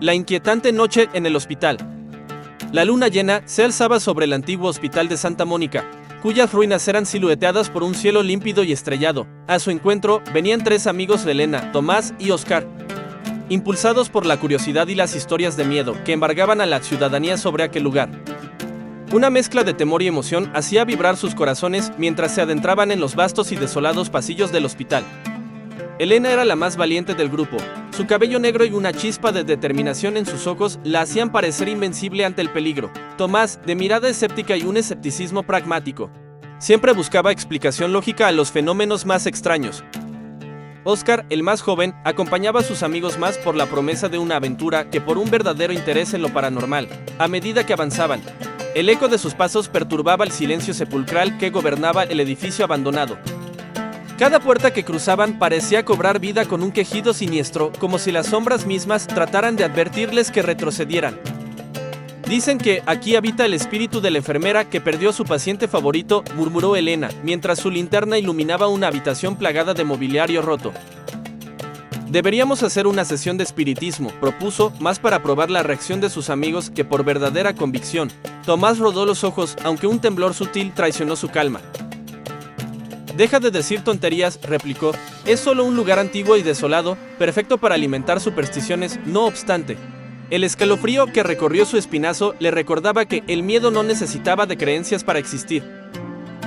La inquietante noche en el hospital. La luna llena se alzaba sobre el antiguo hospital de Santa Mónica, cuyas ruinas eran silueteadas por un cielo límpido y estrellado. A su encuentro venían tres amigos de Elena, Tomás y Oscar, impulsados por la curiosidad y las historias de miedo que embargaban a la ciudadanía sobre aquel lugar. Una mezcla de temor y emoción hacía vibrar sus corazones mientras se adentraban en los vastos y desolados pasillos del hospital. Elena era la más valiente del grupo. Su cabello negro y una chispa de determinación en sus ojos la hacían parecer invencible ante el peligro. Tomás, de mirada escéptica y un escepticismo pragmático, siempre buscaba explicación lógica a los fenómenos más extraños. Oscar, el más joven, acompañaba a sus amigos más por la promesa de una aventura que por un verdadero interés en lo paranormal. A medida que avanzaban, el eco de sus pasos perturbaba el silencio sepulcral que gobernaba el edificio abandonado. Cada puerta que cruzaban parecía cobrar vida con un quejido siniestro, como si las sombras mismas trataran de advertirles que retrocedieran. Dicen que aquí habita el espíritu de la enfermera que perdió a su paciente favorito, murmuró Elena, mientras su linterna iluminaba una habitación plagada de mobiliario roto. Deberíamos hacer una sesión de espiritismo, propuso, más para probar la reacción de sus amigos que por verdadera convicción. Tomás rodó los ojos, aunque un temblor sutil traicionó su calma. Deja de decir tonterías, replicó. Es solo un lugar antiguo y desolado, perfecto para alimentar supersticiones. No obstante, el escalofrío que recorrió su espinazo le recordaba que el miedo no necesitaba de creencias para existir.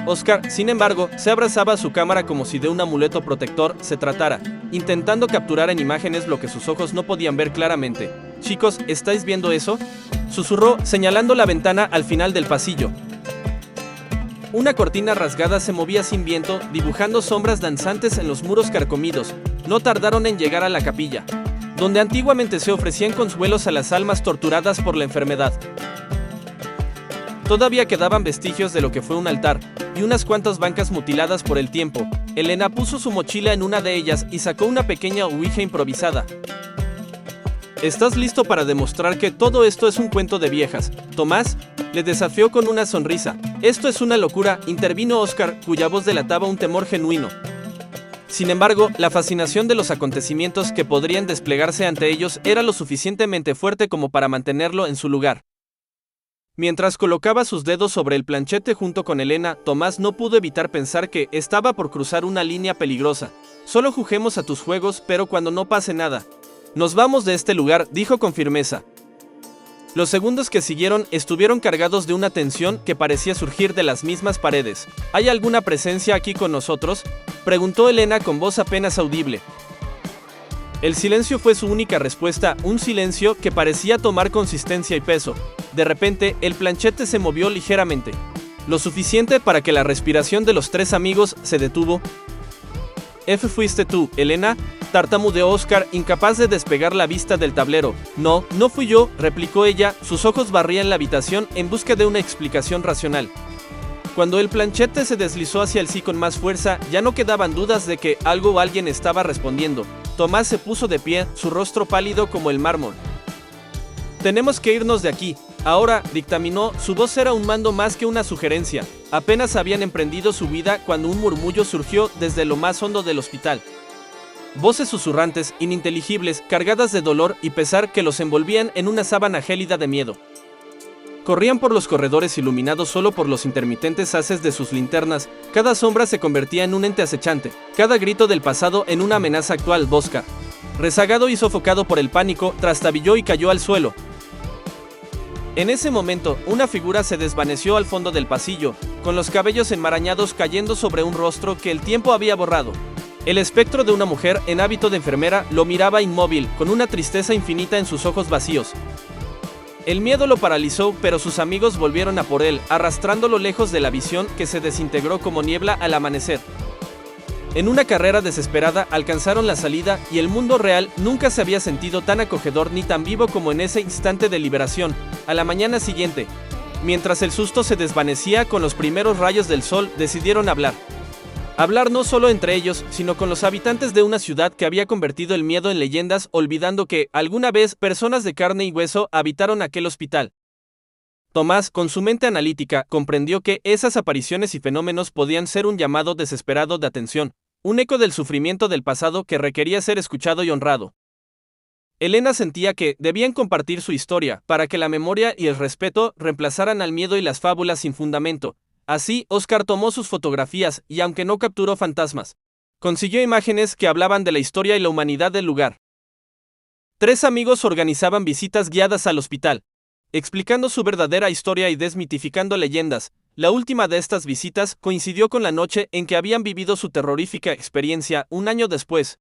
Oscar, sin embargo, se abrazaba a su cámara como si de un amuleto protector se tratara, intentando capturar en imágenes lo que sus ojos no podían ver claramente. Chicos, ¿estáis viendo eso?, susurró, señalando la ventana al final del pasillo. Una cortina rasgada se movía sin viento, dibujando sombras danzantes en los muros carcomidos. No tardaron en llegar a la capilla, donde antiguamente se ofrecían consuelos a las almas torturadas por la enfermedad. Todavía quedaban vestigios de lo que fue un altar, y unas cuantas bancas mutiladas por el tiempo. Elena puso su mochila en una de ellas y sacó una pequeña ouija improvisada. ¿Estás listo para demostrar que todo esto es un cuento de viejas, Tomás?, le desafió con una sonrisa. Esto es una locura, intervino Oscar, cuya voz delataba un temor genuino. Sin embargo, la fascinación de los acontecimientos que podrían desplegarse ante ellos era lo suficientemente fuerte como para mantenerlo en su lugar. Mientras colocaba sus dedos sobre el planchete junto con Elena, Tomás no pudo evitar pensar que estaba por cruzar una línea peligrosa. Solo juguemos a tus juegos, pero cuando no pase nada. Nos vamos de este lugar, dijo con firmeza. Los segundos que siguieron estuvieron cargados de una tensión que parecía surgir de las mismas paredes. ¿Hay alguna presencia aquí con nosotros?, preguntó Elena con voz apenas audible. El silencio fue su única respuesta, un silencio que parecía tomar consistencia y peso. De repente, el planchete se movió ligeramente, lo suficiente para que la respiración de los tres amigos se detuvo. ¿Fuiste tú, Elena?, tartamudeó Oscar, incapaz de despegar la vista del tablero. No, no fui yo, replicó ella, sus ojos barrían la habitación en busca de una explicación racional. Cuando el planchete se deslizó hacia el sí con más fuerza, ya no quedaban dudas de que algo o alguien estaba respondiendo. Tomás se puso de pie, su rostro pálido como el mármol. Tenemos que irnos de aquí. Ahora, dictaminó, su voz era un mando más que una sugerencia. Apenas habían emprendido su vida cuando un murmullo surgió desde lo más hondo del hospital. Voces susurrantes, ininteligibles, cargadas de dolor y pesar que los envolvían en una sábana gélida de miedo. Corrían por los corredores iluminados solo por los intermitentes haces de sus linternas. Cada sombra se convertía en un ente acechante, cada grito del pasado en una amenaza actual. Oscar, rezagado y sofocado por el pánico, trastabilló y cayó al suelo. En ese momento, una figura se desvaneció al fondo del pasillo, con los cabellos enmarañados cayendo sobre un rostro que el tiempo había borrado. El espectro de una mujer en hábito de enfermera lo miraba inmóvil, con una tristeza infinita en sus ojos vacíos. El miedo lo paralizó, pero sus amigos volvieron a por él, arrastrándolo lejos de la visión que se desintegró como niebla al amanecer. En una carrera desesperada alcanzaron la salida y el mundo real nunca se había sentido tan acogedor ni tan vivo como en ese instante de liberación. A la mañana siguiente, mientras el susto se desvanecía con los primeros rayos del sol, decidieron hablar. Hablar no solo entre ellos, sino con los habitantes de una ciudad que había convertido el miedo en leyendas, olvidando que, alguna vez, personas de carne y hueso habitaron aquel hospital. Tomás, con su mente analítica, comprendió que esas apariciones y fenómenos podían ser un llamado desesperado de atención, un eco del sufrimiento del pasado que requería ser escuchado y honrado. Elena sentía que debían compartir su historia para que la memoria y el respeto reemplazaran al miedo y las fábulas sin fundamento. Así, Oscar tomó sus fotografías y, aunque no capturó fantasmas, consiguió imágenes que hablaban de la historia y la humanidad del lugar. 3 amigos organizaban visitas guiadas al hospital, explicando su verdadera historia y desmitificando leyendas. La última de estas visitas coincidió con la noche en que habían vivido su terrorífica experiencia un año después.